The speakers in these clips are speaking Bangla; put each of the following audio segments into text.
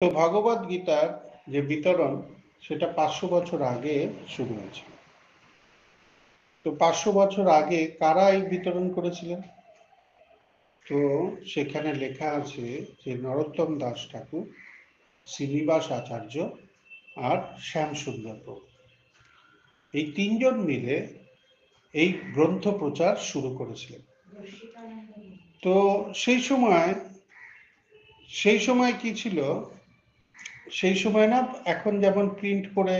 তো ভগবদ গীতার যে বিতরণ সেটা 500 বছর আগে শুরু হয়েছিল। তো 500 বছর আগে কারা এই বিতরণ করেছিলেন? তো সেখানে লেখা আছে যে নরোত্তম দাস ঠাকুর, শ্রীনিবাস আচার্য আর শ্যামসুন্দর প্রভু, এই তিনজন মিলে এই গ্রন্থ প্রচার শুরু করেছিলেন। তো সেই সময় কি ছিল, সেই সময় না এখন যেমন প্রিন্ট করে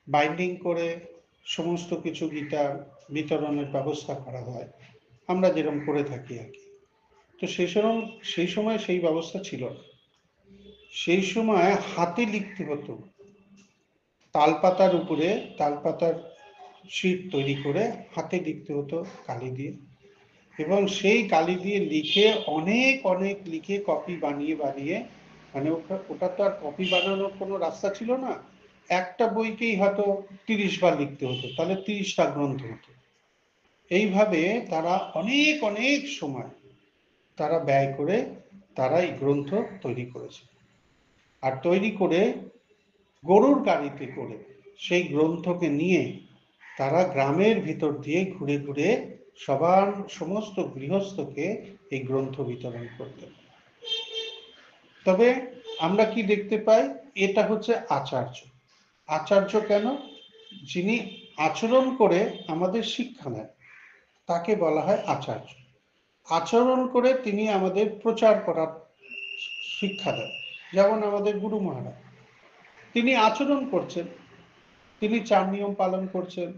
বাইন্ডিং করে সমস্ত কিছু গীতা বিতরণের ব্যবস্থা করা হয়, আমরা যেরকম করে থাকি আর কি। তো সেই সময় সেই ব্যবস্থা ছিল না। সেই সময় হাতে লিখতে হতো, তালপাতার উপরে, তালপাতার শীট তৈরি করে হাতে লিখতে হতো কালি দিয়ে, এবং সেই কালি দিয়ে লিখে অনেক অনেক লিখে কপি বানিয়ে বানিয়ে, মানে ওটা তো আর কপি বানানোর কোনো রাস্তা ছিল না। একটা বইকেই হয়তো 30 বার লিখতে হতো, তাহলে 30টা গ্রন্থ হতো। এইভাবে তারা অনেক অনেক সময় তারা ব্যয় করে তারা এই গ্রন্থ তৈরি করেছে। আর তৈরি করে গরুর গাড়িতে করে সেই গ্রন্থকে নিয়ে তারা গ্রামের ভিতর দিয়ে ঘুরে ঘুরে সমস্ত গৃহস্থকে এই গ্রন্থ বিতরণ করতেন। তবে আমরা কি দেখতে পাই, এটা হচ্ছে আচার্য। আচার্য কেন? যিনি আচরণ করে আমাদের শিক্ষা দেন তাকে বলা হয় আচার্য। আচরণ করে তিনি আমাদের প্রচার করার শিক্ষা দেন। যেমন আমাদের গুরু মহারাজ, তিনি আচরণ করছেন, তিনি 4 নিয়ম পালন করছেন,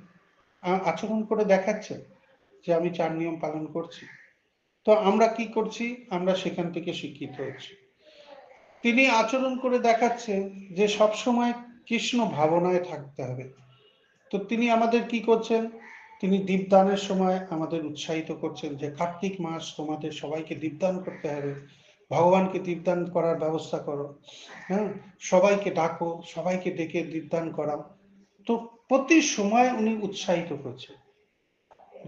আচরণ করে দেখাচ্ছেন যে আমি 4 নিয়ম পালন করছি। তো আমরা কি করছি? আমরা সেখান থেকে শিক্ষিত হচ্ছি। তিনি আচরণ করে দেখাচ্ছেন যে সব সময় কৃষ্ণ ভাবনায় থাকতে হবে। তো তিনি আমাদের কি করছেন? তিনি দীপদানের সময় আমাদের উৎসাহিত করছেন যে কার্তিক মাস, তোমাদের সবাইকে দীপদান করতে হবে, ভগবানকে দীপদান করার ব্যবস্থা করো, হ্যাঁ, সবাইকে ডাকো, সবাইকে ডেকে দীপদান করাও। তো প্রতি সময় উনি উৎসাহিত করছেন।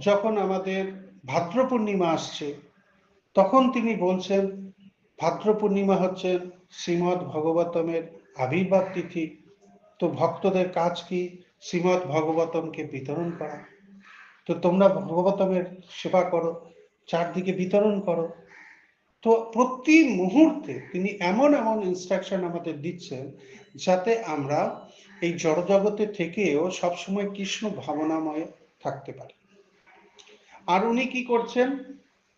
যখন আমাদের ভাদ্র পূর্ণিমা আসছে, তখন তিনি বলছেন ভাদ্র পূর্ণিমা হচ্ছেন শ্রীমদ্ ভগবতমের আবির্ভাব তিথি। তো ভক্তদের কাজ কি? শ্রীমদ্ ভগবতমকে বিতরণ করা। তো তোমরা ভগবতমের সেবা করো, চারদিকে বিতরণ করো। তো প্রতি মুহূর্তে তিনি এমন এমন ইনস্ট্রাকশন আমাদের দিচ্ছেন যাতে আমরা এই জড়জগতে থেকেও সবসময় কৃষ্ণ ভাবনাময় থাকতে পারি। আর উনি কি করছেন?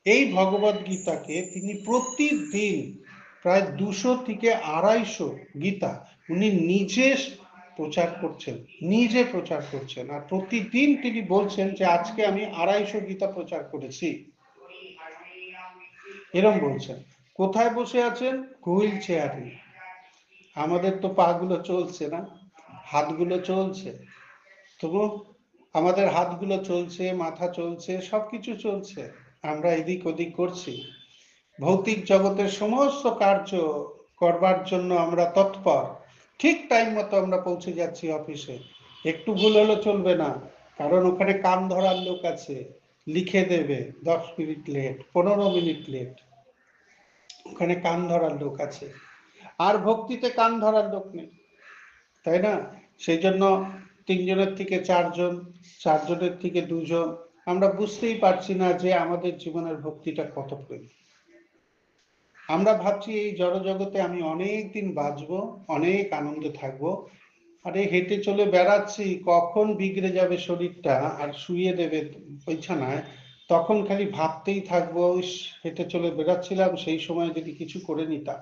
এই ভগবদ গীতাকে তিনি প্রতিদিন প্রায় 200 থেকে 250 গীতা উনি নিজে প্রচার করছেন। আর প্রতিদিন তিনি বলছেন যে আজকে আমি 250 গীতা প্রচার করেছি, এরম বলছেন। কোথায় বসে আছেন? হুইল চেয়ারে। আমাদের তো পা গুলো চলছে না, হাতগুলো চলছে। তবু আমাদের হাতগুলো চলছে, মাথা চলছে, সবকিছু চলছে, আমরা এদিক ওদিক করছি। ভৌতিক জগতের সমস্ত কার্য করবার জন্য আমরা তৎপর। ঠিক টাইম মতো আমরা পৌঁছে যাচ্ছি অফিসে, একটু ভুল হলে চলবে না, কারণ ওখানে কান ধরার লোক আছে, লিখে দেবে 10 মিনিট লেট, 15 মিনিট লেট, ওখানে কান ধরার লোক আছে। আর ভক্তিতে কান ধরার লোক নেই, তাই না? সেই জন্য 3 জনের থেকে 4 জন, 4 জনের থেকে 2 জন, আমরা বুঝতেই পারছি না যে আমাদের জীবনের ভক্তিটা কত প্রয়োজন। আমরা ভাবছি এই জড় জগতে আমি অনেক দিন বাঁচবো, অনেক আনন্দে থাকবো, আরে হেঁটে চলে বেড়াচ্ছি, কখন বিগড়ে যাবে শরীরটা আর শুয়ে দেবে বিছানায়, তখন খালি ভাবতেই থাকবো হেঁটে চলে বেড়াচ্ছিলাম, সেই সময় যদি কিছু করে নিতাম।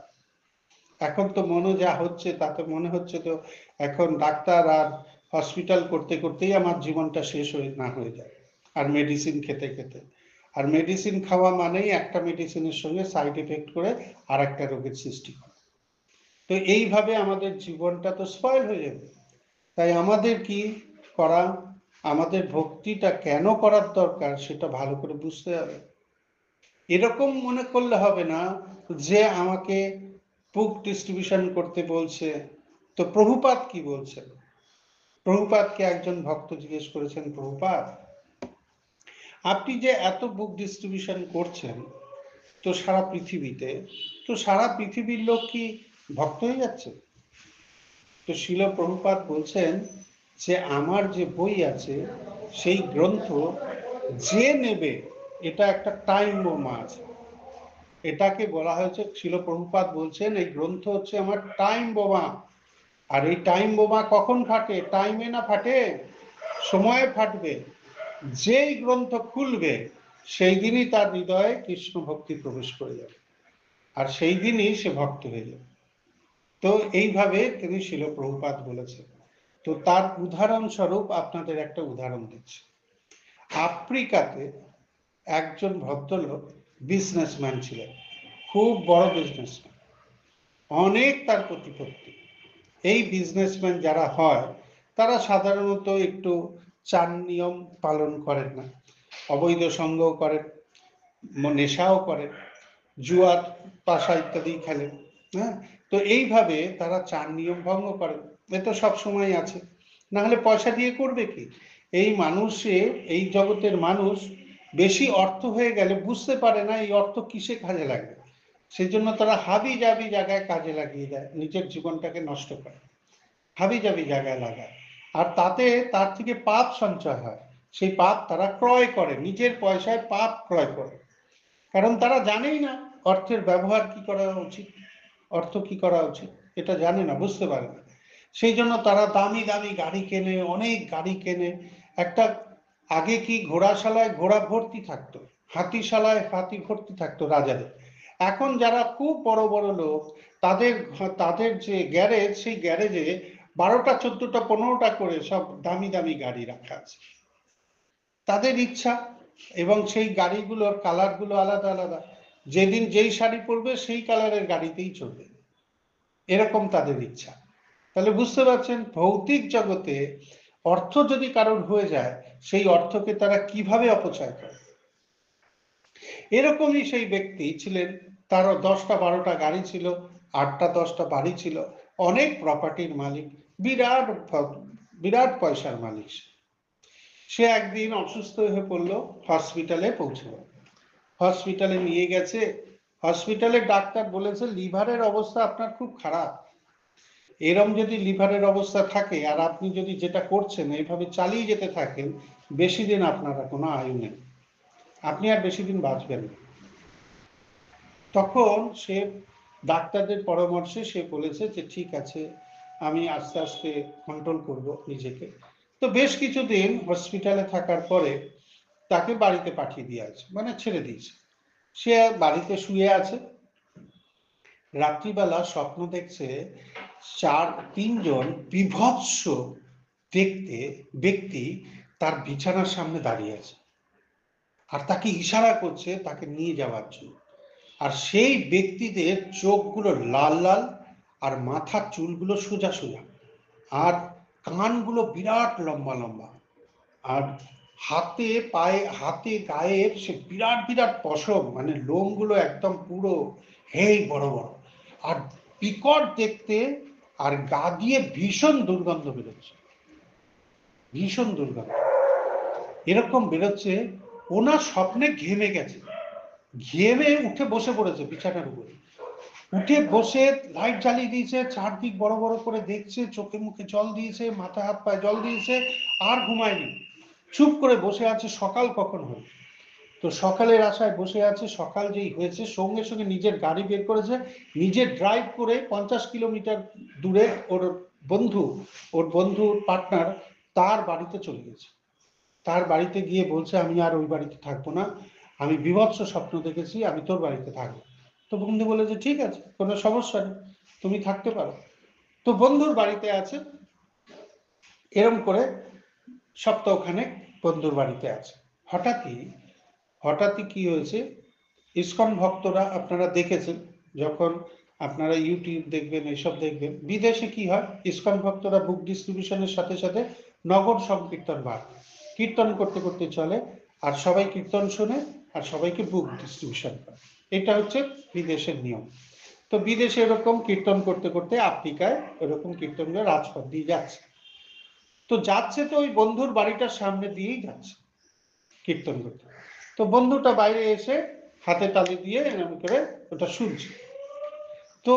এখন তো মনে যা হচ্ছে তাতে মনে হচ্ছে তো এখন ডাক্তার আর হসপিটাল করতে করতেই আমার জীবনটা শেষ হয়ে যায়, আর মেডিসিন খেতে খেতে। আর মেডিসিন খাওয়া মানেই একটা মেডিসিনের সঙ্গে সাইড এফেক্ট করে আর একটা রোগের সৃষ্টি করে। তো এইভাবে আমাদের জীবনটা তো স্পয়েল হয়ে যাবে। তাই আমাদের কি করা? আমাদের ভক্তিটা কেন করার দরকার সেটা ভালো করে বুঝতে হবে। এরকম মনে করলে হবে না যে আমাকে বুক ডিস্ট্রিবিউশন করতে বলছে। তো প্রভুপাদ কি বলছেন? প্রভুপাদকে একজন ভক্ত জিজ্ঞেস করেছেন, প্রভুপাদ আপনি যে এত বুক ডিস্ট্রিবিউশন করছেন তো সারা পৃথিবীতে, তো সারা পৃথিবীর লোক কি ভক্ত হয়ে যাচ্ছে। তো শিল প্রভুপাদ বলছেন যে আমার যে বই আছে সেই গ্রন্থ যে নেবে, এটা একটা টাইম বোমা আছে। এটাকে বলা হয়েছে, শিল প্রভুপাদ বলছেন এই গ্রন্থ হচ্ছে আমার টাইম বোমা। আর এই টাইম বোমা কখন ফাটে? টাইমে না ফাটে, সময়ে ফাটবে। যেই গ্রন্থ খুলবে সেই দিনই তার হৃদয়ে কৃষ্ণ ভক্তি প্রবেশ করে যাবে, আর সেই দিনই সে ভক্ত হয়ে যাবে। তো এইভাবে তিনি শিল প্রভুপাদ বলেছেন। তো তার উদাহরণস্বরূপ আপনাদের একটা উদাহরণ দিচ্ছি। আফ্রিকাতে একজন ভদ্রলোক বিজনেসম্যান ছিলেন, খুব বড় বিজনেসম্যান, অনেক তার প্রতিপত্তি। এই বিজনেসম্যান যারা হয় তারা সাধারণত একটু চার নিয়ম পালন করেন না, অবৈধ সঙ্গ করেন, নেশাও করেন, জুয়া পাশা ইত্যাদি খেলেন। হ্যাঁ, তো এইভাবে তারা চার নিয়ম ভঙ্গ করেন। এ তো সবসময় আছে, না হলে পয়সা দিয়ে করবে কি? এই মানুষে, এই জগতের মানুষ বেশি অর্থ হয়ে গেলে বুঝতে পারে না এই অর্থ কিসে কাজে লাগবে, সেই জন্য তারা হাবি জাবি জায়গায় কাজে লাগিয়ে দেয়, নিজের জীবনটাকে নষ্ট করে হাবি জাবি জায়গায় লাগায়। আর তাতে তার থেকে পাপ সঞ্চয় হয়, সেই পাপ তারা ক্রয় করে, নিজের পয়সায় পাপ ক্রয় করে। কারণ তারা জানেই না অর্থের ব্যবহার কি করা উচিত, অর্থ কি করা উচিত, এটা জানে না, বুঝতে পারে না। সেই জন্য তারা দামি দামি গাড়ি কেনে, অনেক গাড়ি কেনে। একটা, আগে কি ঘোড়াশালায় ঘোড়া ভর্তি থাকতো, হাতিশালায় হাতি ভর্তি থাকতো রাজাদের। এখন যারা খুব বড় বড় লোক, তাদের তাদের যে গ্যারেজ, সেই গ্যারেজে 12টা 14টা 15টা করে সব দামি দামি গাড়ি রাখা আছে, তাদের ইচ্ছা। এবং সেই গাড়িগুলোর কালারগুলো আলাদা আলাদা, যেদিন যেই শাড়ি পরবে সেই কালারের গাড়িতেই চলবে, এরকম তাদের ইচ্ছা। তাহলে বুঝতে পারছেন ভৌতিক জগতে অর্থ যদি কারোর হয়ে যায়, সেই অর্থকে তারা কিভাবে অপচয় করে। এরকমই সেই ব্যক্তি ছিলেন, তারও 10টা 12টা গাড়ি ছিল, 8টা 10টা বাড়ি ছিল, অনেক প্রপার্টির মালিক, বিরাট বিরাট পয়সার মালিক। সে একদিন অসুস্থ হয়ে পড়লো, হসপিটালে পৌঁছলো। হসপিটালে নিয়ে গেছে, হসপিটালের ডাক্তার বলেছে লিভারের অবস্থা আপনার খুব খারাপ। এরম যদি লিভারের অবস্থা থাকে আর আপনি যদি যেটা করছেন এইভাবে চালিয়ে যেতে থাকেন, বেশি দিন আপনারা কোনো আয়ু নেই, আপনি আর বেশি দিন বাঁচবেন না। তখন সে ডাক্তারদের পরামর্শে সে বলেছে যে ঠিক আছে, আমি আস্তে আস্তে কন্ট্রোল করব নিজেকে। তো বেশ কিছুদিন হসপিটালে থাকার পরে তাকে বাড়িতে পাঠিয়ে দিয়েছে, মানে ছেড়ে দিয়েছে। সে বাড়িতে শুয়ে আছে, রাত্রিবেলা স্বপ্ন দেখছে তিনজন বিভৎস দেখতে ব্যক্তি তার বিছানার সামনে দাঁড়িয়ে আছে, আর তাকে ইশারা করছে তাকে নিয়ে যাওয়ার জন্য। আর সেই ব্যক্তিদের চোখগুলো লাল লাল, আর মাথার চুলগুলো সোজা সোজা, আর কানগুলো বিরাট লম্বা লম্বা, আর হাতে পায়ে হাতে গায়ের সে বিরাট বিরাট পশম, মানে লোমগুলো একদম পুরো হেই বড় বড়, আর বিকট দেখতে, আর গা দিয়ে ভীষণ দুর্গন্ধ বেরোচ্ছে, ভীষণ দুর্গন্ধ এরকম বেরোচ্ছে। ওনার স্বপ্নে ঘেমে গেছে, ঘেমে উঠে বসে পড়েছে বিছানার উপরে, উঠে বসে লাইট জ্বালিয়ে দিয়েছে, চারদিক বড় বড় করে দেখছে, চোখে মুখে জল দিয়েছে, মাথা হাত পায়ে জল দিয়েছে, আর ঘুমায়নি, চুপ করে বসে আছে সকাল কখন হবে। তো সকালের আশায় বসে আছে, সকাল যেই হয়েছে সঙ্গে সঙ্গে নিজের গাড়ি বের করেছে, নিজে ড্রাইভ করে 50 কিলোমিটার দূরে বন্ধু ওর বন্ধুর পার্টনার তার বাড়িতে চলে গেছে। তার বাড়িতে গিয়ে বলছে আমি আর ওই বাড়িতে থাকবো না, আমি বীভৎস স্বপ্ন দেখেছি, আমি তোর বাড়িতে থাকবো। তো বন্ধু বলে যে ঠিক আছে, কোনো সমস্যা নেই, তুমি থাকতে পারো। তো বন্ধুর বাড়িতে আছে, এরম করে সপ্তাহখানেক বন্ধুর বাড়িতে আছে। হঠাৎই হঠাৎই কি হয়েছে, ইসকন ভক্তরা আপনারা দেখেছেন, যখন আপনারা ইউটিউব দেখবেন, এসব দেখবেন, বিদেশে কি হয়, ইসকন ভক্তরা বুক ডিস্ট্রিবিউশনের সাথে সাথে নগর সংকীর্তন বার, কীর্তন করতে করতে চলে, আর সবাই কীর্তন শোনে, আর সবাইকে বুক ডিস্ট্রিবিউশন করে। এটা হচ্ছে বিদেশের নিয়ম। তো বিদেশে এরকম কীর্তন করতে করতে আফ্রিকায় এরকম কীর্তনগুলো রাজপথ দিয়ে যাচ্ছে। তো যাচ্ছে, তো ওই বন্ধুর বাড়িটার সামনে দিয়েই যাচ্ছে কীর্তন করতে। তো বন্ধুটা বাইরে এসে হাতে তালি দিয়ে এরকম করে ওটা শুনছে। তো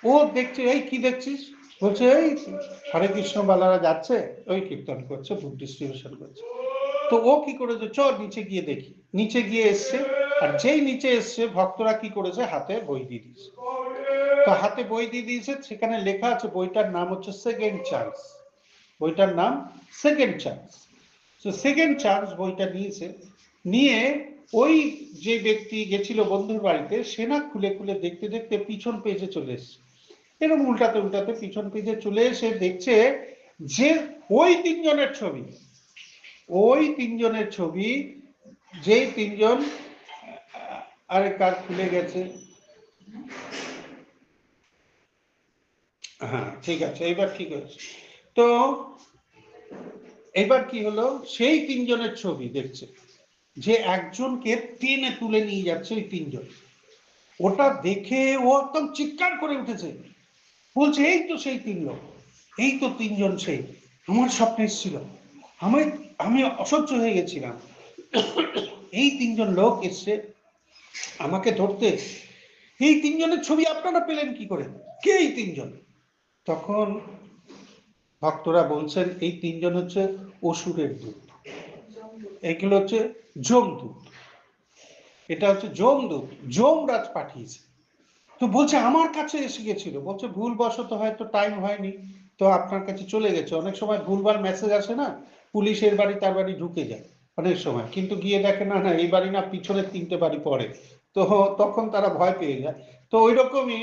ও দেখছে, এই কি দেখছিস? বলছে এই হরে কৃষ্ণ বালারা যাচ্ছে, ওই কীর্তন করছে, বুক ডিস্ট্রিবিউশন করছে। তো ও কি করেছে, চল নিচে গিয়ে দেখি। নিচে গিয়ে এসছে, আর যেই নিচে এসছে ভক্তরা কি করেছে, হাতে বই দিয়ে দিয়েছে। তো হাতে বই দিয়ে দিয়েছে, সেখানে লেখা আছে, বইটার নাম হচ্ছে সেকেন্ড চান্স। বইটার নাম সেকেন্ড চান্স। তো সেকেন্ড চান্স বইটা নিয়েছে, নিয়ে ওই যে ব্যক্তি গেছিল বন্ধুর বাড়িতে, সে না খুলে খুলে দেখতে দেখতে পিছন পেজে চলে এসছে। এরকম উল্টাতে উল্টাতে পিছন পেজে চলে এসে দেখছে যে ওই তিনজনের ছবি, ওই তিনজনের ছবি, যেই তিনজন, আরে কার খুলে গেছে, হ্যাঁ ঠিক আছে, এইবার ঠিক আছে। তো এবার কি হলো, সেই তিনজনের ছবি দেখছে, যে একজনকে টেনে তুলে নিয়ে যাচ্ছে ওই তিনজন। ওটা দেখে ও একদম চিৎকার করে উঠেছে, বলছে এই তো সেই তিন লোক, এই তো তিনজন, সেই আমার স্বপ্নে ছিল, আমি আমি অসহ্য হয়ে গেছিলাম, এই তিনজন লোক এসছে আমাকে ধরতে, এই তিনজনের ছবি আপনারা পেলেন কি করে, কে এই তিনজন? তখন ভক্তরা বলছেন এই তিনজন হচ্ছে অসুরের দূত, এগুলো হচ্ছে যমদূত, এটা হচ্ছে যমদূত, যমরাজ পাঠিয়েছে। তো বলছে আমার কাছে এসে গেছিল, বলছে ভুলবশত হয়তো টাইম হয়নি, তো আপনার কাছে চলে গেছে। অনেক সময় ভুলভাল মেসেজ আসে না, পুলিশের বাড়ি তার বাড়ি ঢুকে যায় অনেক সময়, কিন্তু গিয়ে দেখে না না এই বাড়ি না, পিছনের তিনটে বাড়ি পড়ে, তো তখন তারা ভয় পেয়ে যায়। তো ওই রকমই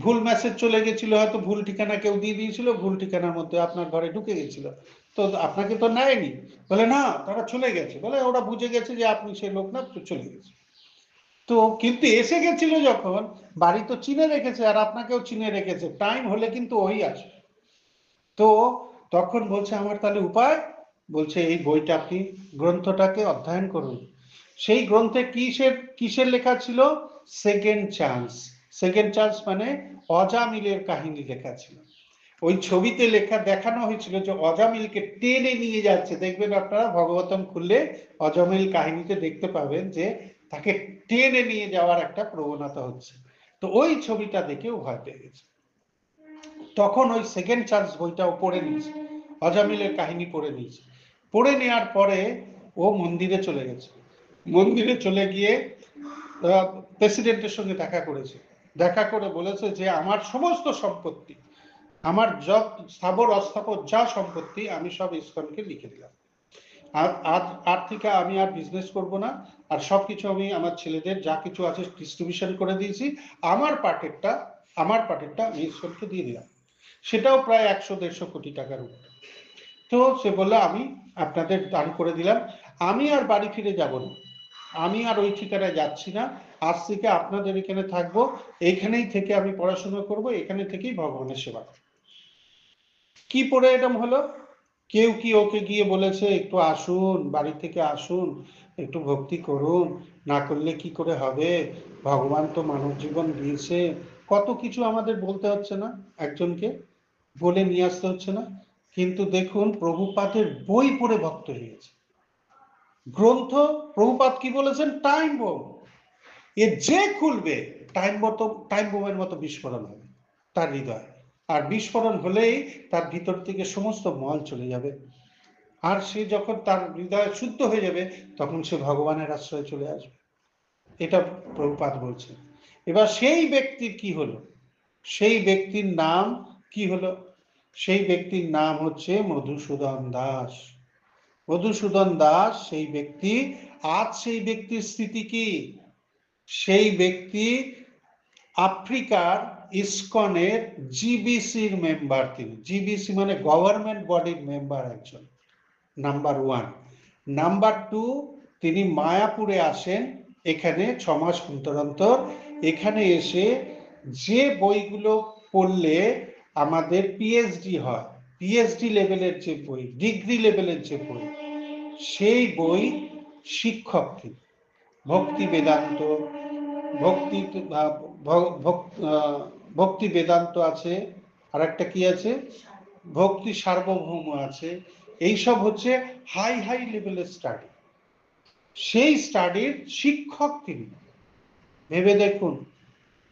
ভুল মেসেজ চলে গেছিল, হয়তো ভুল ঠিকানা কেউ দিয়ে দিয়েছিল, ভুল ঠিকানার মধ্যে আপনার ঘরে ঢুকে গেছিল, তো আপনাকে তো নেয়নি। বলে না, তারা চলে গেছে, বলে ওরা বুঝে গেছে যে আপনি সেই লোক না, তো চলে গেছে। তো কিন্তু এসে গেছিল যখন, বাড়ি তো চিনে রেখেছে, আর আপনাকেও চিনে রেখেছে, টাইম হলে কিন্তু ওই আসে। তো তখন বলছে আমার তাহলে উপায়, বলছে এই বইটা আপনি, গ্রন্থটাকে অধ্যয়ন করুন। সেই গ্রন্থে কিসের কিসের লেখা ছিল, সেকেন্ড চান্স। সেকেন্ড চান্স মানে অজামিলের কাহিনী লেখা ছিল। ওই ছবিতে লেখা দেখানো হয়েছিল যে অজামিলকে টেনে নিয়ে যাচ্ছে, দেখবেন আপনারা ভগবতম খুললে অজামিল কাহিনীতে দেখতে পাবেন যে তাকে টেনে নিয়ে যাওয়ার একটা প্রবণতা হচ্ছে। তো ওই ছবিটা দেখেও ভয় পেয়ে গেছে। তখন ওই সেকেন্ড চান্স বইটাও পড়ে নিয়েছে, অজামিলের কাহিনী পড়ে নিয়েছে। পড়ে নেওয়ার পরে ও মন্দিরে চলে গেছে। মন্দিরে চলে গিয়ে প্রেসিডেন্টের সঙ্গে দেখা করেছে। দেখা করে বলেছে যে আমার সমস্ত সম্পত্তি, আমার যত স্থাবর অস্থাবর যা সম্পত্তি, আমি সব ইসকনকে লিখে দিলাম। আর আজ আর থেকে আমি আর বিজনেস করব না, আর সবকিছু আমি আমার ছেলেদের যা কিছু আছে ডিস্ট্রিবিউশন করে দিয়েছি, আমার পার্টেরটা, আমার পার্টেরটা আমি ইসকনকে দিয়ে দিলাম। সেটাও প্রায় 100-150 কোটি টাকার উপর। তো সে বললো আমি আপনাদের দান করে দিলাম, আমি আর বাড়ি ফিরে যাব না, আমি আর ওই ঠিকানায় যাচ্ছি না, আজ থেকে আপনাদের এখানে থাকবো, এইখানেই থেকে আমি পড়াশোনা করব, এখানে থেকেই ভগবানের সেবা করব। কি পড়ে এরকম হলো, কেউ কি ওকে গিয়ে বলেছে একটু আসুন, বাড়ি থেকে আসুন, একটু ভক্তি করুন, না করলে কি করে হবে, ভগবান তো মানব জীবন দিয়েছে, কত কিছু আমাদের বলতে হচ্ছে না, একজনকে বলে নিয়ে আসতে হচ্ছে না। কিন্তু দেখুন প্রভুপাদের বই পড়ে ভক্ত হয়ে গেছে, গ্রন্থ, প্রভুপাদ কি বলেছেন, টাইম বোম, এ যে খুলবে টাইম বোমের মতো বিস্ফোরণ হবে তার হৃদয়, আর বিস্ফোরণ হলেই তার ভিতর থেকে সমস্ত মল চলে যাবে, আর সে যখন তার হৃদয় শুদ্ধ হয়ে যাবে, তখন সে ভগবানের আশ্রয়ে চলে আসবে। এটা প্রভুপাদ বলছেন। এবার সেই ব্যক্তির কি হলো, সেই ব্যক্তির নাম কি হলো, সেই ব্যক্তির নাম হচ্ছে মধুসূদন দাস। মধুসূদন দাস সেই ব্যক্তি। আজ সেই ব্যক্তির স্থিতি কি, সেই ব্যক্তি আফ্রিকার ইসকনের জিবিসির মেম্বার, তিনি জিবিসি মানে গভর্নমেন্ট বডির মেম্বার একজন, নাম্বার 1। নাম্বার 2, তিনি মায়াপুরে আসেন, এখানে 6 মাস অন্তর অন্তর, এখানে এসে যে বইগুলো পড়লে আমাদের পিএইচডি হয়, পিএইচডি লেভেলের যে বই, ডিগ্রি লেভেলের যে বই, সেই বই শিক্ষক তিনি। ভক্তি বেদান্ত, ভক্তি ভক্তি বেদান্ত আছে, আর একটা কি আছে, ভক্তি সার্বভৌম আছে। এইসব হচ্ছে হাই হাই লেভেলের স্টাডি, সেই স্টাডির শিক্ষক তিনি। ভেবে দেখুন,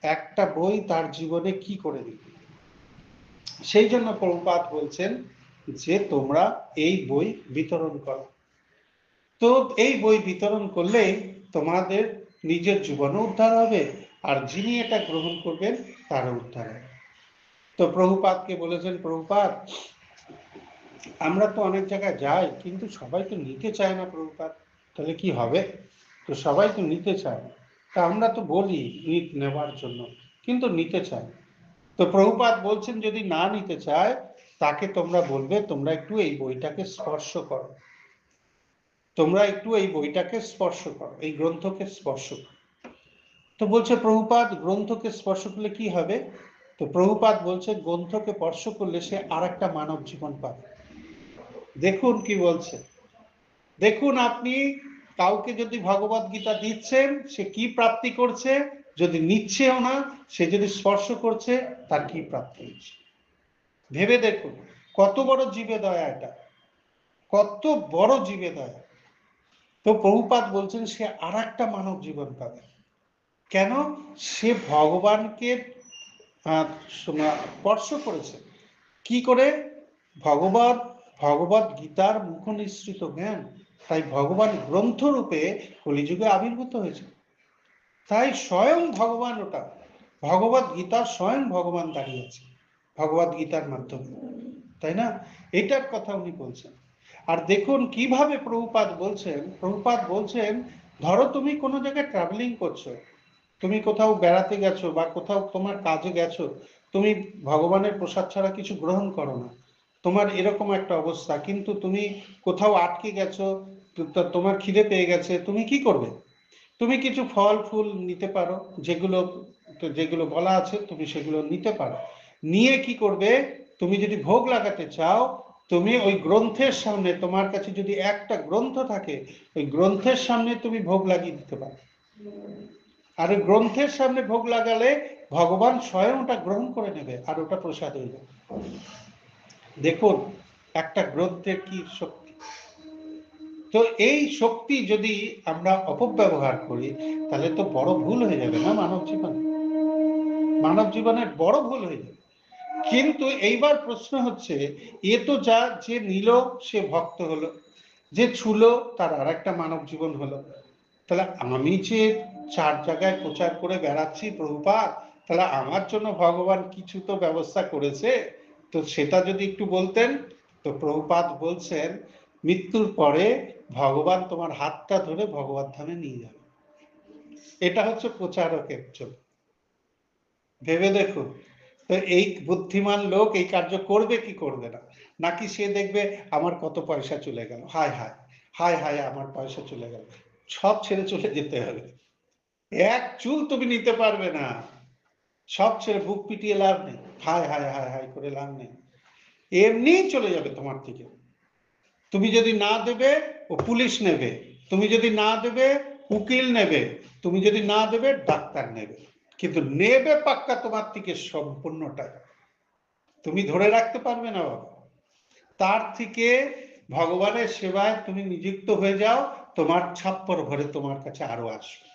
একটা বই তার জীবনে কি করে দিবে। সেই জন্য প্রভুপাদ বলছেন যে তোমরা এই বই বিতরণ করো। তো এই বই বিতরণ করলেই তোমাদের নিজের জীবনও উদ্ধার হবে, আর যিনি এটা গ্রহণ করবেন তারও উদ্ধার হবে। তো প্রভুপাদকে বলেছেন, প্রভুপাদ আমরা তো অনেক জায়গায় যাই, কিন্তু সবাই তো নিতে চায় না প্রভুপাদ, তাহলে কি হবে? তো সবাই তো নিতে চায় না, তা আমরা তো বলি নেওয়ার জন্য, কিন্তু নিতে চায়। তো প্রভুপাদ বলছেন যদি না নিতে চায়, তাকে তোমরা বলবে তোমরা একটু এই বইটাকে স্পর্শ করো, তোমরা একটু এই বইটাকে স্পর্শ করো, এই গ্রন্থকে স্পর্শ করো। তো বলছে প্রভুপাদ গ্রন্থকে স্পর্শ করলে কি হবে? তো প্রভুপাদ বলছে গ্রন্থকে স্পর্শ করলে সে আর একটা মানব জীবন পাবে। দেখুন কি বলছে, দেখুন আপনি কাউকে যদি ভগবত গীতা দিচ্ছেন, সে কি প্রাপ্তি করছে, যদি নিচ্ছেও না, সে যদি স্পর্শ করছে, তার কি প্রাপ্তি হচ্ছে। ভেবে দেখুন কত বড় জীবে দয়া এটা, কত বড় জীবে দয়া। তো প্রভুপাদ বলছেন সে আর একটা মানব জীবন পাবে। কেন? সে ভগবানকে স্পর্শ করেছে। কি করে? ভগবত ভগবত গীতার মুখ নিঃসৃত জ্ঞান, তাই ভগবান গ্রন্থ রূপে কলিযুগে আবির্ভূত হয়েছে। তাই স্বয়ং ভগবান ওটা, ভগবত গীতার স্বয়ং ভগবান দাঁড়িয়েছে ভগবত গীতার মাধ্যমে, তাই না? এটার কথা উনি বলছেন। আর দেখুন কিভাবে প্রভুপাদ বলছেন, প্রভুপাদ বলছেন ধরো তুমি কোনো জায়গায় ট্রাভেলিং করছো, তুমি কোথাও বেড়াতে গেছো বা কোথাও তোমার কাজে গেছো, তুমি ভগবানের প্রসাদ ছাড়া কিছু গ্রহণ করো না, তোমার এরকম একটা অবস্থা, কিন্তু তুমি কোথাও আটকে গেছো, তোমার খিদে পেয়ে গেছে, তুমি কি করবে? তুমি কিছু ফল ফুল নিতে পারো, যেগুলো যেগুলো বলা আছে তুমি সেগুলো নিতে পারো। নিয়ে কি করবে? তুমি যদি ভোগ লাগাতে চাও, তুমি ওই গ্রন্থের সামনে, তোমার কাছে যদি একটা গ্রন্থ থাকে, ওই গ্রন্থের সামনে তুমি ভোগ লাগিয়ে দিতে পারো। আর ওই গ্রন্থের সামনে ভোগ লাগালে ভগবান স্বয়ং ওটা গ্রহণ করে নেবে, আর ওটা প্রসাদ হয়ে যাবে। দেখুন একটা গ্রন্থের কি শক্তি। তো এই শক্তি যদি আমরা অপব্যবহার করি, তাহলে তো বড় ভুল হয়ে যাবে না মানব জীবনে, মানব জীবনের বড় ভুল হয়ে যাবে। কিন্তু এইবার প্রশ্ন হচ্ছে, এ তো যা যে নিল সে ভক্ত হলো, যে ছুলো তার আর একটা মানব জীবন হলো। তাহলে আমি যে 4 জায়গায় প্রচার করে বেড়াচ্ছি প্রভুপাদ, তাহলে আমার জন্য ভগবান কিছু তো ব্যবস্থা করেছে, তো সেটা যদি একটু বলতেন। তো প্রভুপাদ বলছেন মৃত্যুর পরে ভগবান তোমার হাতটা ধরে ভগবত ধামে নিয়ে যাবে। এটা হচ্ছে প্রচারকের জন্য। ভেবে দেখুন, তো এই বুদ্ধিমান লোক এই কার্য করবে কি করবে না? নাকি সে দেখবে আমার কত পয়সা চলে গেল, হায় হায় হায় হায় আমার পয়সা চলে গেল, সব ছেড়ে চলে যেতে হবে, এক চুল তুমি নিতে পারবে না, সব ছেড়ে বুক পিটিয়ে লাভ নেই, হায় হায় হায় হায় করে লাভ নেই, এমনি চলে যাবে তোমার থেকে। তুমি যদি না দেবে ও পুলিশ নেবে, তুমি যদি না দেবে উকিল নেবে, তুমি যদি না দেবে ডাক্তার নেবে, কিন্তু নেবে পাক্কা তোমার থেকে সম্পূর্ণ টাকা, তুমি ধরে রাখতে পারবে না বাবা। তার থেকে ভগবানের সেবায় তুমি নিযুক্ত হয়ে যাও, তোমার ছাপ্পর ভরে তোমার কাছে আরো আসবে।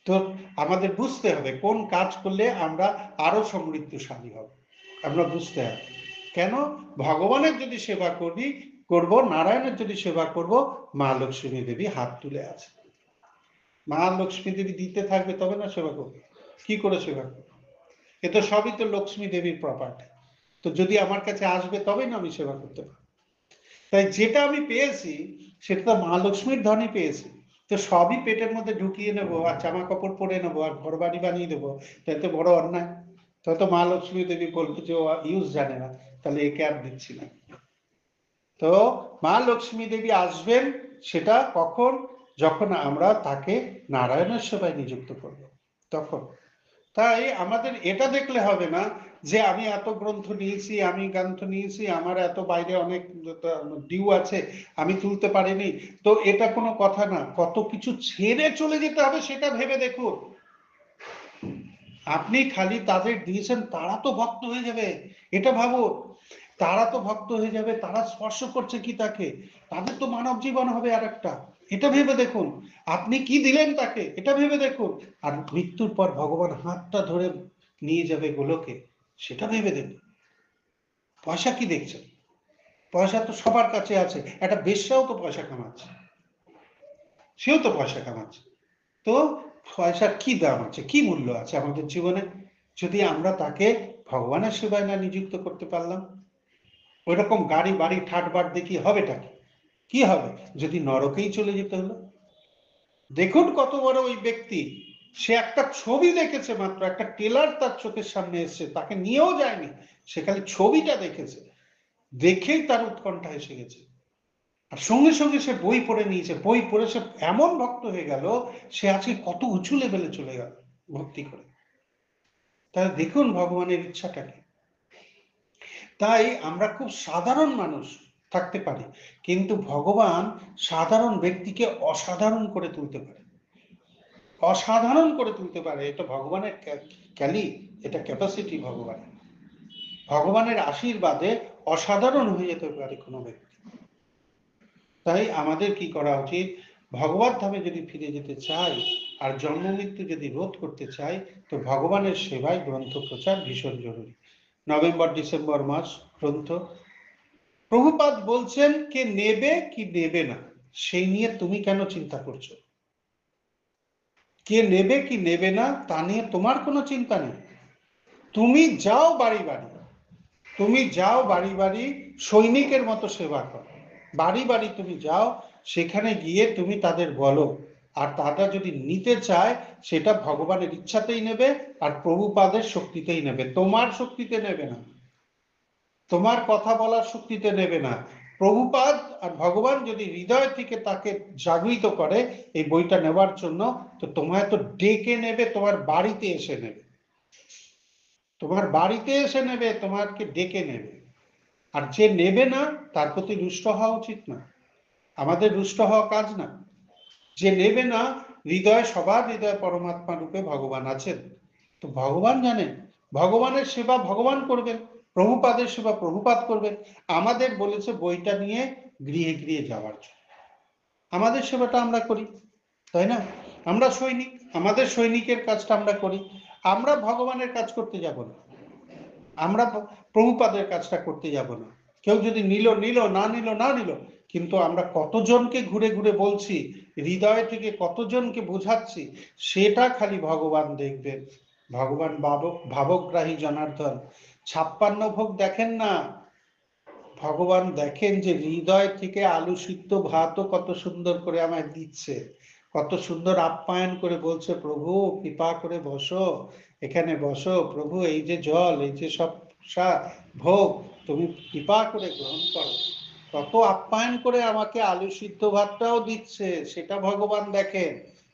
তো আমাদের বুঝতে হবে কোন কাজ করলে আমরা আরো সমৃদ্ধশালী হব, আমরা বুঝতে হবে। কেন? ভগবানের যদি সেবা করব, নারায়ণের যদি সেবা করব, মা লক্ষ্মী দেবী হাত তুলে আছে, মা লক্ষ্মী দেবী দিতে থাকবে, তবে না সেবা করবে। কি করে সেবা করবে? এ তো সবই তো লক্ষ্মী দেবীর প্রপার্টি। তো যদি আমার কাছে আসবে তবেই না আমি সেবা করতে পারবো। তাই যেটা আমি পেয়েছি সেটা তো মা লক্ষ্মীর ধনই পেয়েছি। তো সবই পেটের মধ্যে ঢুকিয়ে নেবো আর জামা কাপড় পরে নেবো আর ঘর বাড়ি বানিয়ে দেবো, তাই তো বড় অন্যায়। তো মা লক্ষ্মী দেবী বলবে যে ও ইউজ জানে না, তাহলে একে আর দিচ্ছি না। তো মা লক্ষ্মী দেবী আসবেন সেটা কখন? যখন আমরা তাকে নারায়ণের সেবায় নিযুক্ত করব, তখন। তাই আমাদের এটা দেখলে হবে না যে আমি এত গ্রন্থ নিয়েছি, আমি গ্রন্থ নিয়েছি, আমার এত বাইরে অনেক ডিউ আছে, আমি তুলতে পারিনি। তো এটা কোনো কথা না, কত কিছু ছেড়ে চলে যেতে হবে সেটা ভেবে দেখুন। আপনি খালি তাদের দিয়েছেন তারা তো ভক্ত হয়ে যাবে, এটা ভাবুন। তারা তো ভক্ত হয়ে যাবে, তারা স্পর্শ করছে কি তাকে, তাদের তো মানব জীবন হবে আর একটা। এটা ভেবে দেখুন। আপনি কি দিলেন তাকে, এটা ভেবে দেখুন। আর মৃত্যুর পর ভগবান হাতটা ধরে নিয়ে যাবে গোলকে, সেটা ভেবে দেখুন। পয়সা কি দেখছেন? পয়সা তো সবার কাছে আছে। একটা বেশ্যাও তো পয়সা কামাচ্ছে, সেও তো পয়সা কামাচ্ছে। তো পয়সার কি দাম আছে, কি মূল্য আছে আমাদের জীবনে, যদি আমরা তাকে ভগবানের সেবায় না নিযুক্ত করতে পারলাম? ওই রকম গাড়ি বাড়ি ঠাট বাট দেখি হবেটা কি? কি হবে যদি নরকেই চলে যেতে হলো? দেখুন কত বড় ওই ব্যক্তি, সে একটা ছবি দেখেছে মাত্র, একটা ট্রেলার তার চোখের সামনে এসেছে, তাকে নিয়েও যায়নি, সে খালি ছবিটা দেখেছে, দেখেই তার উৎকণ্ঠা এসে গেছে। আর সঙ্গে সঙ্গে সে বই পড়ে নিয়েছে, বই পড়ে সে এমন ভক্ত হয়ে গেল, সে আজকে কত উঁচু লেভেলে চলে গেল ভক্তি করে। তাহলে দেখুন ভগবানের ইচ্ছাটা কি। তাই আমরা খুব সাধারণ মানুষ থাকতে পারি, কিন্তু ভগবান সাধারণ ব্যক্তিকে অসাধারণ করে তুলতে পারে, অসাধারণ করে তুলতে পারে। এটা ভগবানের ক্যালি, এটা ক্যাপাসিটি ভগবানের। ভগবানের আশীর্বাদে অসাধারণ হয়ে যেতে পারে কোনো ব্যক্তি। তাই আমাদের কি করা উচিত? ভগবত ধামে যদি ফিরে যেতে চাই আর জন্ম মৃত্যু যদি রোধ করতে চাই, তো ভগবানের সেবায় গ্রন্থ প্রচার ভীষণ জরুরি। নভেম্বর ডিসেম্বর মাস গ্রন্থ। প্রভুপাদ বলছেন কে নেবে কি নেবে না সেই নিয়ে তুমি কেন চিন্তা করছো? কে নেবে কি নেবে না তা নিয়ে তোমার কোনো চিন্তা নেই। তুমি যাও বাড়ি বাড়ি, তুমি যাও বাড়ি বাড়ি, সৈনিকের মতো সেবা করো। বাড়ি বাড়ি তুমি যাও, সেখানে গিয়ে তুমি তাদের বলো, আর তারা যদি নিতে চায় সেটা ভগবানের ইচ্ছাতেই নেবে, আর প্রভুপাদের শক্তিতেই নেবে, তোমার শক্তিতে নেবে না, তোমার কথা বলার শক্তিতে নেবে না। প্রভুপাদ আর ভগবান যদি হৃদয় থেকে তাকে জাগৃত করে এই বইটা নেওয়ার জন্য, তো তোমায় তো ডেকে নেবে, তোমার বাড়িতে এসে নেবে, তোমার বাড়িতে এসে নেবে, তোমাকে ডেকে নেবে। আর যে নেবে না তার প্রতি রুষ্ট হওয়া উচিত না, আমাদের রুষ্ট হওয়া কাজ না। যে নেবে না, হৃদয়, সবার হৃদয় পরমাত্মা রূপে ভগবান আছেন। তো ভগবান জানেন, ভগবানের সেবা ভগবান করবেন, প্রভুপাদের সেবা প্রভুপাদ করবেন। আমাদের বলেছে বইটা নিয়ে গৃহে গৃহে যাওয়ার জন্য, আমাদের সেবাটা আমরা করি, তাই না? আমরা সৈনিক, আমাদের সৈনিকের কাজটা আমরা করি। আমরা ভগবানের কাজ করতে যাব না, আমরা প্রভুপাদের কাজটা করতে যাব না। কেউ যদি নিল নিল, না নিল না নিল, কিন্তু আমরা কতজনকে ঘুরে ঘুরে বলছি, হৃদয় থেকে কতজনকে বোঝাচ্ছি, সেটা খালি ভগবান দেখবেন। ভগবান ভাবগ্রাহী জনার্দন। 56 ভোগ দেখেন না, ভগবান দেখেন যে হৃদয় থেকে আলু সিদ্ধ ভাতও কত সুন্দর করে আমায় দিচ্ছে, কত সুন্দর আপ্যায়ন করে বলছে, প্রভু কৃপা করে বসো, এখানে বসো, প্রভু এই যে জল, এই যে সব ভোগ, তুমি কৃপা করে গ্রহণ করো। কত আপ্যায়ন করে আমাকে আলু সিদ্ধ ভাতটাও দিচ্ছে, সেটা ভগবান দেখেন।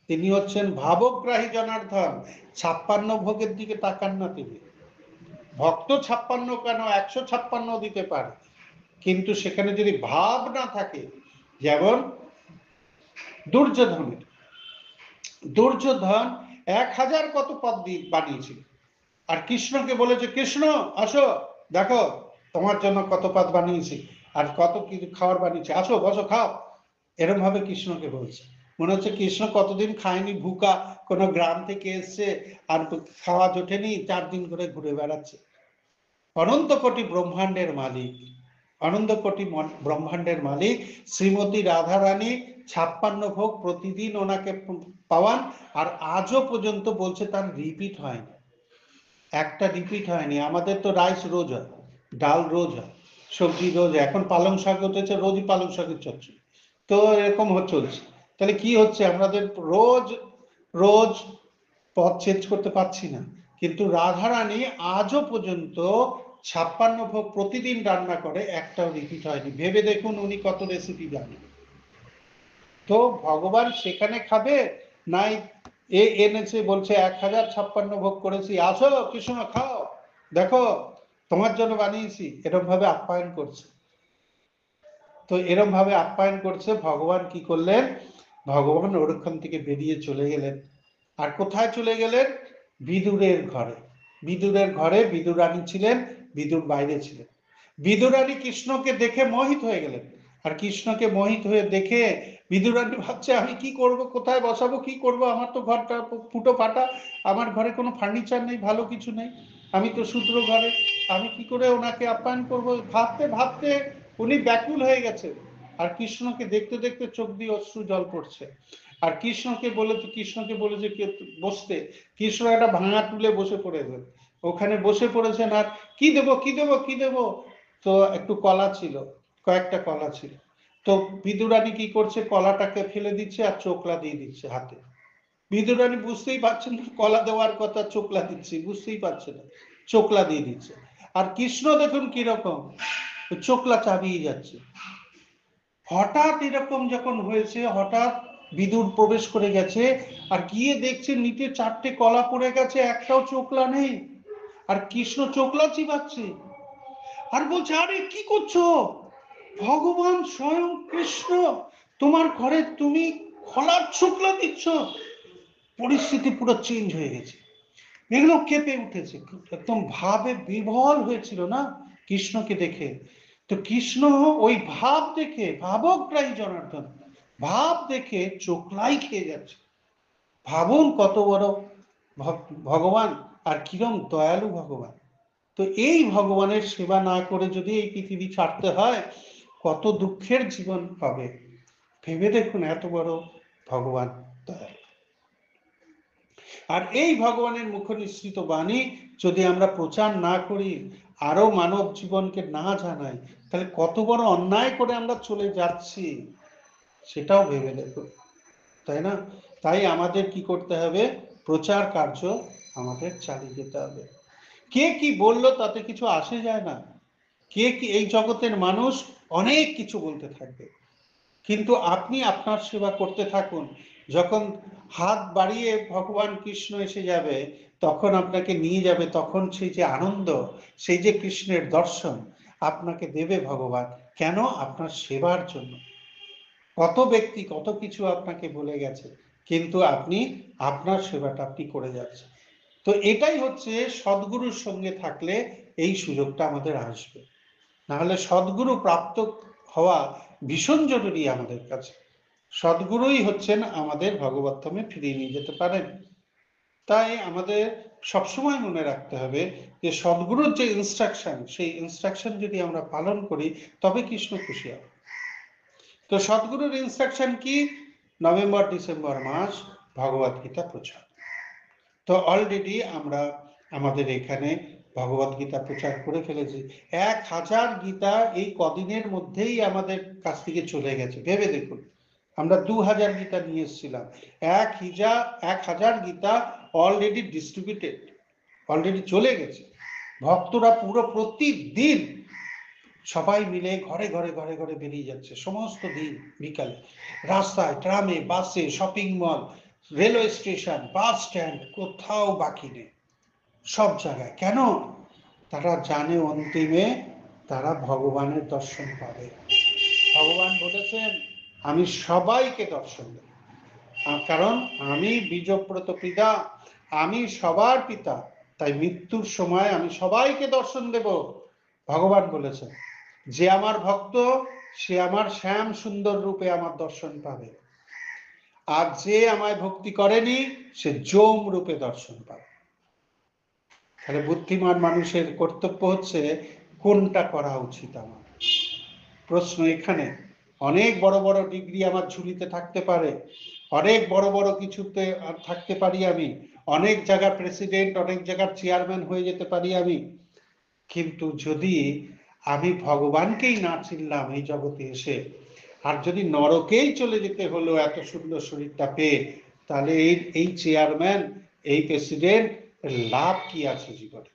তিনি হচ্ছেন ভাবগ্রাহী জনার্দন। 56 ভোগের দিকে তাকান না তিনি। ভক্ত 56 কেন, 156 দিতে পারে, কিন্তু সেখানে যদি ভাব না থাকে, যেমন দুর্যোধনের, দুর্যোধন 1000 কত পদ বানিয়েছিল, আর কৃষ্ণকে বলেছে, কৃষ্ণ আসো দেখো তোমার জন্য কত পদ বানিয়েছি, আর কত কিছু খাওয়ার বানিয়েছি, আসো বসো খাও। এরম ভাবে কৃষ্ণকে বলছে, মনে হচ্ছে কৃষ্ণ কতদিন খায়নি, ভুকা, কোনো গ্রাম থেকে এসছে, আর খাওয়া জোটেনি, 4 দিন করে ঘুরে বেড়াচ্ছে। অনন্ত কোটি ব্রহ্মাণ্ডের মালিক, অনন্ত কোটি ব্রহ্মাণ্ডের মালিক শ্রীমতী রাধারানী 56 ভোগ প্রতিদিন ওনাকে পাওয়ান, আর আজও পর্যন্ত বলছে তার রিপিট হয়নি, একটা রিপিট হয়নি। আমাদের তো রাইস রোজ হয়, ডাল রোজ হয়, সবজি রোজ, এখন পালং শাক হতেছে, রোজই পালং শাকের চচ্চড়ি, তো এরকম চলছে। তাহলে কি হচ্ছে, আমাদের রোজ রোজ পথ চেঞ্জ করতে পারছি না, কিন্তু রাধারানী আজও পর্যন্ত 56 ভোগ প্রতিদিন রান্না করে, একটাও রিপিট হয়নি। ভেবে দেখুন উনি কত রেসিপি জানেন। তো ভগবান সেখানে খাবে নাই, এ এনেছে বলছে 1056 ভোগ করেছি, আসো কৃষ্ণ খাও, দেখো তোমার জন্য বানিয়েছি, এরকম ভাবে আপ্যায়ন করছে। তো এরকম ভাবে আপ্যায়ন করছে, ভগবান কি করলেন, ভগবান ওরখান থেকে বেরিয়ে চলে গেলেন। আর কোথায় চলে গেলেন? বিদুরের ঘরে। বিদুরের ঘরে বিদুর রানী ছিলেন, বিদুর বাইরে ছিলেন। বিদুর রানী কৃষ্ণকে দেখে মোহিত হয়ে গেলেন, আর কৃষ্ণকে মোহিত হয়ে দেখে বিদুরানী ভাবছে আমি কি করব, কোথায় বসাবো, কি করব, আমার তো ঘরটা ফুটো ফাটা, আমার ঘরে কোনো ফার্নিচার নেই, ভালো কিছু নেই, আমি তো শূদ্র ঘরে, আমি কি করে ওনাকে আপ্যায়ন করব। ভাবতে ভাবতে উনি ব্যাকুল হয়ে গেছেন। আর কৃষ্ণকে দেখতে দেখতে চোখ দিয়ে অশ্রু জল পড়ছে। আর কৃষ্ণকে বলেছে বসতে, কৃষ্ণ একটা ভাঙা তুলে বসে পড়েছেন, ওখানে বসে পড়েছেন। আর কি দেবো কি দেবো কি দেবো, তো একটু কলা ছিল, কয়েকটা কলা ছিল। তো বিদুরানী কি করছে, কলাটাকে ফেলে দিচ্ছে আর চোকলা দিয়ে দিচ্ছে হাতে। বিদুরানী বুঝতেই পারছেন না কলা দেওয়ার কথা, চোকলা দিচ্ছে, বুঝতেই পারছে না, চোকলা দিয়ে দিচ্ছে। আর কৃষ্ণ দেখুন কিরকম, চোকলা চাবিয়ে যাচ্ছে। হঠাৎ এরকম যখন হয়েছে, হঠাৎ বিদুর প্রবেশ করে গেছে, আর গিয়ে দেখছে নিচে 4টে কলা পড়ে গেছে, একটাও চোকলা নেই। আর কৃষ্ণ চোকলা চিবাচ্ছে আর বলছে, আরে কি করছো, ভগবান স্বয়ং কৃষ্ণ তোমার ঘরে, তুমি খোলার চোকলা দিচ্ছ। পরিস্থিতি পুরো চেঞ্জ হয়ে গেছে, এগুলো কেঁপে উঠেছে, একদম ভাবে বিভোল হয়েছিল না কৃষ্ণকে দেখে। তো কৃষ্ণ ওই ভাব দেখে, ভাবগ্রাহী জনার্দন, ভাব দেখে চোখলাই খেয়ে যাচ্ছে। ভাবুন কত বড় ভগবান, আর কিরম দয়ালু ভগবান। তো এই ভগবানের সেবা না করে যদি এই পৃথিবী ছাড়তে হয়, কত দুঃখের জীবন হবে। ভেবে দেখুন এত বড় ভগবান দয়ালু। আর এই ভগবানের মুখ নিঃসৃত বাণী যদি আমরা প্রচার না করি, আরো মানব জীবনকে না জানাই, তাহলে কত বড় অন্যায় করে আমরা চলে যাচ্ছি, সেটাও ভেবে দেখুন, তাই না? তাই আমাদের কি করতে হবে, প্রচার কার্য আমাদের চালিয়ে যেতে হবে। কে কি বললো তাতে কিছু আসে যায় না। কে কি, এই জগতের মানুষ অনেক কিছু বলতে থাকবে, কিন্তু আপনি আপনার সেবা করতে থাকুন। যখন হাত বাড়িয়ে ভগবান কৃষ্ণ এসে যাবে, তখন আপনাকে নিয়ে যাবে, তখন সেই যে আনন্দ, সেই যে কৃষ্ণের দর্শন আপনাকে দেবে ভগবান, কেন? আপনার সেবার জন্য। কত ব্যক্তি কত কিছু আপনাকে বলে গেছে, কিন্তু আপনি আপনার সেবাটা আপনি করে যাচ্ছেন। তো এটাই হচ্ছে সদ্গুরুর সঙ্গে থাকলে এই সুযোগটা আমাদের আসবে। নাহলে সদ্গুরু প্রাপ্ত হওয়া ভীষণ জরুরি আমাদের কাছে। সদ্গুরুই হচ্ছেন আমাদের ভগবত ধামে ফিরিয়ে নিয়ে যেতে পারেন। তাই আমাদের সবসময় মনে রাখতে হবে যে সদ্গুরুর যে ইনস্ট্রাকশন, সেই ইনস্ট্রাকশন যদি আমরা পালন করি, তবে কৃষ্ণ খুশি হবে। তো সদ্গুরুর ইনস্ট্রাকশন কি? নভেম্বর ডিসেম্বর মাস ভগবত গীতা প্রচার। তো অলরেডি আমরা আমাদের এখানে ভগবত গীতা প্রচার করে ফেলেছি। 1000 গীতা এই কদিনের মধ্যেই আমাদের কাছ থেকে চলে গেছে। ভেবে দেখুন, আমরা 2000 গীতা নিয়ে এসেছিলাম, 1000 গীতা অলরেডি ডিস্ট্রিবিউটেড, অলরেডি চলে গেছে। ভক্তরা পুরো প্রতিদিন সবাই মিলে ঘরে ঘরে ঘরে ঘরে বেরিয়ে যাচ্ছে, সমস্ত দিন বিকালে, রাস্তায়, ট্রামে, বাসে, shopping mall, railway station, bus stand, কোথাও বাকি নেই, সব জায়গায়। কেন? তারা জানে অন্তিমে তারা ভগবানের দর্শন পাবে। ভগবান বলেছেন, আমি সবাইকে দর্শন দেব, কারণ আমি বীজপ্রত পিতা, আমি সবার পিতা, তাই মৃত্যুর সময় আমি সবাইকে দর্শন দেব। ভগবান বলেছেন, যে আমার ভক্ত সে আমার শ্যাম সুন্দর রূপে আমার দর্শন পাবে, আর যে আমায় ভক্তি করেনি সে যম রূপে দর্শন পাবে। তাহলে বুদ্ধিমান মানুষের কর্তব্য হচ্ছে কোনটা করা উচিত আমার। প্রশ্ন এখানে, অনেক বড় বড় ডিগ্রি আমার ঝুলিতে থাকতে পারে, অনেক বড় বড় কিছুতে থাকতে পারি আমি, অনেক জায়গার প্রেসিডেন্ট, অনেক জায়গার চেয়ারম্যান হয়ে যেতে পারি আমি, কিন্তু যদি আমি ভগবানকেই না চিনলাম এই জগতে এসে, আর যদি নরকেই চলে যেতে হলো এত সুন্দর শরীরটা পেয়ে, তাহলে এই চেয়ারম্যান, এই প্রেসিডেন্ট, লাভ কি আছে জীবনে?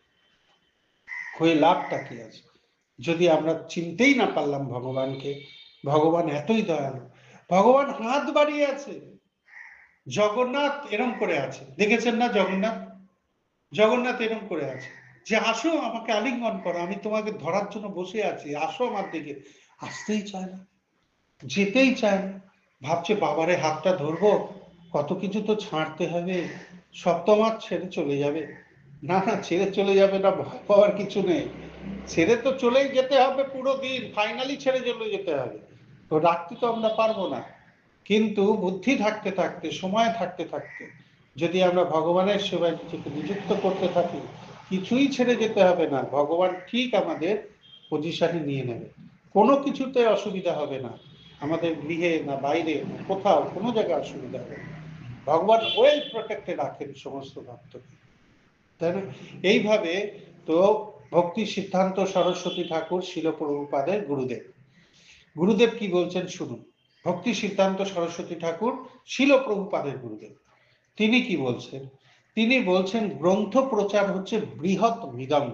হয়ে লাভটা কি আছে যদি আমরা চিনতেই না পারলাম ভগবানকে? ভগবান এতই দয়ালু, ভগবান হাত বাড়িয়ে আছে। জগন্নাথ এরম করে আছে, দেখেছেন না? জগন্নাথ, জগন্নাথ এরম করে আছে যে আসো আমাকে আলিঙ্গন করো, আমি তোমাকে ধরার জন্য বসে আছি, আসো আমার দিকে। আসতেই চায় না, যেতেই চায় না, ভাবছে বাবারে হাতটা ধরবো, কত কিছু তো ছাড়তে হবে, সব তো আমার ছেড়ে চলে যাবে। না না, ছেড়ে চলে যাবে না, ভয় পাওয়ার কিছু নেই, ছেড়ে তো চলেই যেতে হবে, পুরো দিন ফাইনালি ছেড়ে চলে যেতে হবে, তো রাখতে তো আমরা পারবো না। কিন্তু বুদ্ধি থাকতে থাকতে, সময় থাকতে থাকতে যদি আমরা ভগবানের সেবায় নিজেকে নিযুক্ত করতে থাকি, কিছুই ছেড়ে যেতে হবে না, ভগবান ঠিক আমাদের পজিশনে নিয়ে নেবে, কোনো কিছুতে অসুবিধা হবে না, আমাদের গৃহে না বাইরে না কোথাও কোনো জায়গায় অসুবিধা হবে না, ভগবান ওয়েল প্রোটেক্টে রাখেন সমস্ত ভক্তকে, তাই না? এইভাবে তো ভক্তি সিদ্ধান্ত সরস্বতী ঠাকুর শিল প্রভুপাদের গুরুদেব, গুরুদেব কি বলছেন শুনুন। ভক্তি সিদ্ধান্ত সরস্বতী ঠাকুর শিল প্রভুপাদের গুরুদেব, তিনি কি বলছেন? তিনি বলছেন গ্রন্থ প্রচার হচ্ছে বৃহৎ মৃদঙ্গ।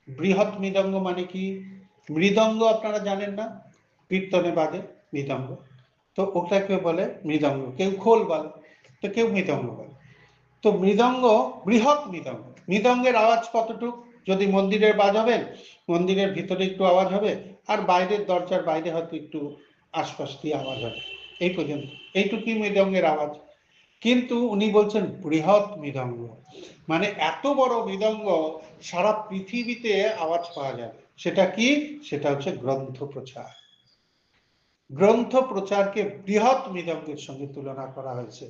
বৃহৎ মৃদঙ্গ মানে কি? মৃদঙ্গ আপনারা জানেন না, কীর্তনে বাজে মৃদঙ্গ, তো ওটাকে বলে মৃদঙ্গ, কেউ খোল বলে, তো কেউ মৃদঙ্গ বলে। তো মৃদঙ্গ বৃহৎ মৃদঙ্গ, মৃদঙ্গের আওয়াজ কতটুক? যদি মন্দিরের বাজাবেন, মন্দিরের ভিতরে একটু আওয়াজ হবে, আর বাইরের দরজার বাইরে হয়তো একটু আশপাশ দিয়ে আওয়াজ হবে, এই পর্যন্ত, এইটুকুই মৃদঙ্গের আওয়াজ। কিন্তু উনি বলছেন বৃহৎ মৃদঙ্গ, মানে এত বড় মৃদঙ্গ সারা পৃথিবীতে আওয়াজ পাওয়া যাবে। সেটা কি? সেটা হচ্ছে গ্রন্থ প্রচার। গ্রন্থ প্রচারকে বৃহৎ মৃদঙ্গের সঙ্গে তুলনা করা হয়েছে,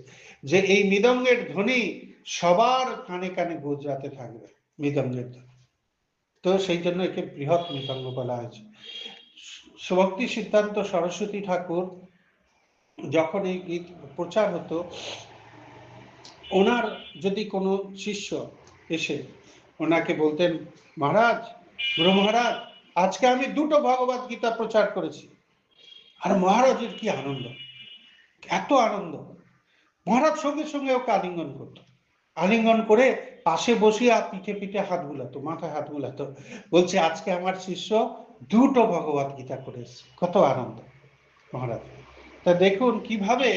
যে এই মৃদঙ্গের ধ্বনি সবার কানে কানে গুজরাতে থাকবে, মৃদঙ্গের ধ্বনি। তো সেই জন্য একে বৃহৎ মৃদঙ্গ বলা হয়েছে। ভক্তি সিদ্ধান্ত সরস্বতী ঠাকুর যখন এই গীত প্রচার হতো, ওনার যদি কোনো শিষ্য এসে ওনাকে বলতেন, মহারাজ, গুরু মহারাজ, আজকে আমি 2টো ভগবত গীতা প্রচার করেছি, আর মহারাজের কি আনন্দ, এত আনন্দ, মহারাজ সঙ্গে সঙ্গে ওকে আলিঙ্গন করতো, আলিঙ্গন করে পাশে বসিয়ে পিঠে পিঠে হাত বুলাতো, মাথায় হাত বুলাতো, বলছে আজকে আমার শিষ্য 2টো ভগবত গীতা করে এসছে, কত আনন্দ মহারাজ। তা দেখুন কিভাবে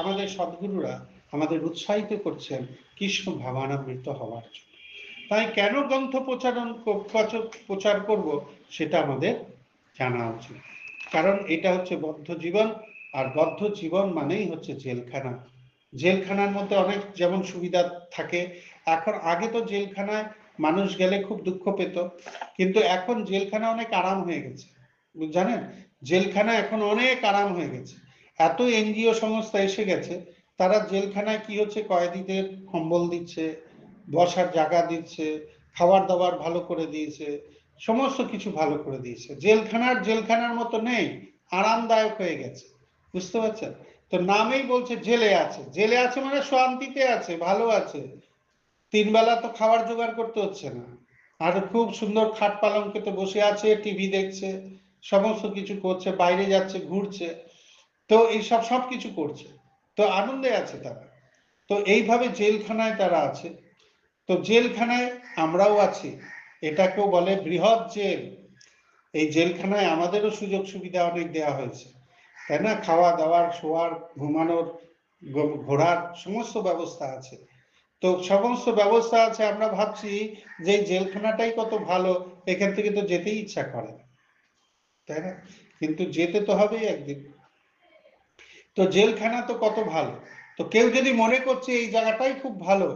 আমাদের সদ্গুরুরা আমাদের উৎসাহিত করছেন কৃষ্ণ ভাবানামৃত হওয়ার জন্য। তাই কেন গ্রন্থ প্রচার করব সেটা আমাদের জানা উচিত, কারণ এটা হচ্ছে বদ্ধ জীবন, আর বদ্ধ জীবন মানেই হচ্ছে জেলখানা। জেলখানার মধ্যে অনেক যেমন সুবিধা থাকে, এখন আগে তো জেলখানায় মানুষ গেলে খুব দুঃখ পেত, কিন্তু এখন জেলখানা অনেক আরাম হয়ে গেছে, জানেন? জেলখানা এখন অনেক আরাম হয়ে গেছে, এত এনজিও সংস্থা এসে গেছে, তারা জেলখানায় কি হচ্ছে, কয়েদিদের কম্বল দিচ্ছে, বসার জায়গা দিচ্ছে, খাবার দাবার ভালো করে দিয়েছে, সমস্ত কিছু ভালো করে দিয়েছে, জেলখানার মতো নেই, আরামদায়ক হয়ে গেছে, বুঝতে পারছেন? তো নামেই বলছে জেলে আছে, জেলে আছে মানে শান্তিতে আছে, ভালো আছে, 3 বেলা তো খাবার জোগাড় করতে হচ্ছে না, আর খুব সুন্দর খাট পালঙ্কেতে বসে আছে, টিভি দেখছে, সমস্ত কিছু করছে, বাইরে যাচ্ছে, ঘুরছে, তো এইসব সবকিছু করছে, তো আনন্দে আছে তারা। তো এইভাবে জেলখানায় তারা আছে, তো জেলখানায় আমরাও আছি, এটাকেও বলে বৃহৎ জেল। এই জেলখানায় আমাদেরও সুযোগ সুবিধা অনেক দেওয়া হয়েছে, তাই না? খাওয়া দাওয়ার, শোয়ার, ঘুমানোর, ঘোরার সমস্ত ব্যবস্থা আছে। তো সমস্ত ব্যবস্থা আছে, আমরা ভাবছি যে জেলখানাটাই কত ভালো, এখান থেকে তো যেতেই ইচ্ছা করে না, তাই না? কিন্তু যেতে তো হবেই একদিন। তো জেলখানা তো কত ভালো, তো কেউ যদি মনে করছে এই জায়গাটাই খুব ভালো,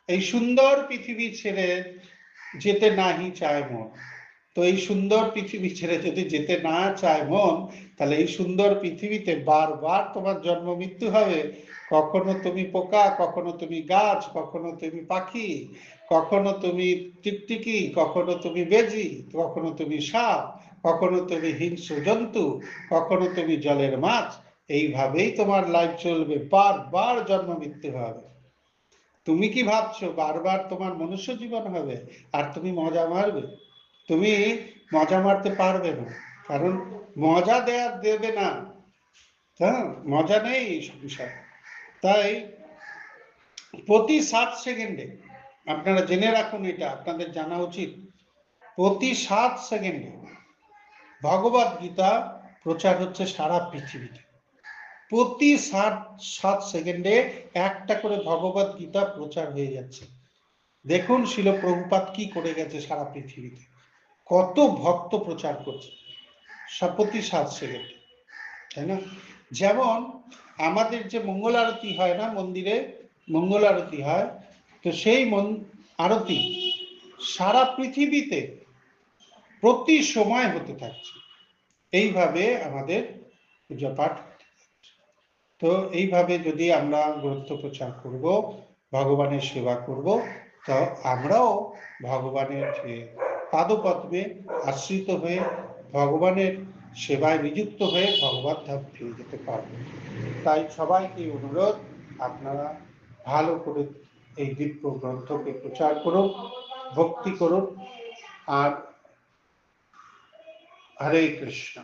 এই সুন্দর পৃথিবী ছেড়ে যেতে নাহি চায় মন, তো এই সুন্দর পৃথিবী ছেড়ে যদি যেতে না চায় মন, তাহলে এই সুন্দর পৃথিবীতে বারবার তোমার জন্ম মৃত্যু হবে, কখনো তুমি পোকা, কখনো তুমি গাছ, কখনো তুমি পাখি, কখনো তুমি টিকটিকি, কখনো তুমি বেজি, কখনো তুমি সাপ, কখনো তুমি হিংস্র জন্তু, কখনো তুমি জলের মাছ, এইভাবেই তোমার লাইফ চলবে, বারবার জন্ম মৃত্যু হবে। তুমি কি ভাবছো বারবার তোমার মনুষ্য জীবন হবে আর তুমি মজা মারবে? তুমি মজা মারতে পারবে না, কারণ মজা দেবে না, হ্যাঁ, মজা নেই এই সংসারে। তাই প্রতি 7 সেকেন্ডে, আপনারা জেনে রাখুন, এটা আপনাদের জানা উচিত, প্রতি 7 সেকেন্ডে ভগবত গীতা প্রচার হচ্ছে সারা পৃথিবীতে। প্রতি 7 সেকেন্ডে একটা করে ভগবত গীতা প্রচার হয়ে যাচ্ছে। দেখুন শিল প্রভুপাদ কি করে গেছে সারা পৃথিবীতে, কত ভক্ত প্রচার করছে প্রতি 7 সেকেন্ডে, তাই না? যেমন আমাদের যে মঙ্গল আরতি হয় না, মন্দিরে মঙ্গল আরতি হয়, তো সেই আরতি সারা পৃথিবীতে প্রতি সময় হতে থাকছে, এইভাবে আমাদের পূজা পাঠ। তো এইভাবে যদি আমরা গুরুত্ব প্রচার করব, ভগবানের সেবা করব, তো আমরাও ভগবানের যে পাদপদ্মে আশ্রিত হয়ে ভগবানের সেবায় নিযুক্ত হয়ে ভগবত ধাম ফিরে যেতে পারব। তাই সবাইকে অনুরোধ, আপনারা ভালো করে এই দিব্য গ্রন্থকে প্রচার করুন, ভক্তি করুন। আর হরে কৃষ্ণ।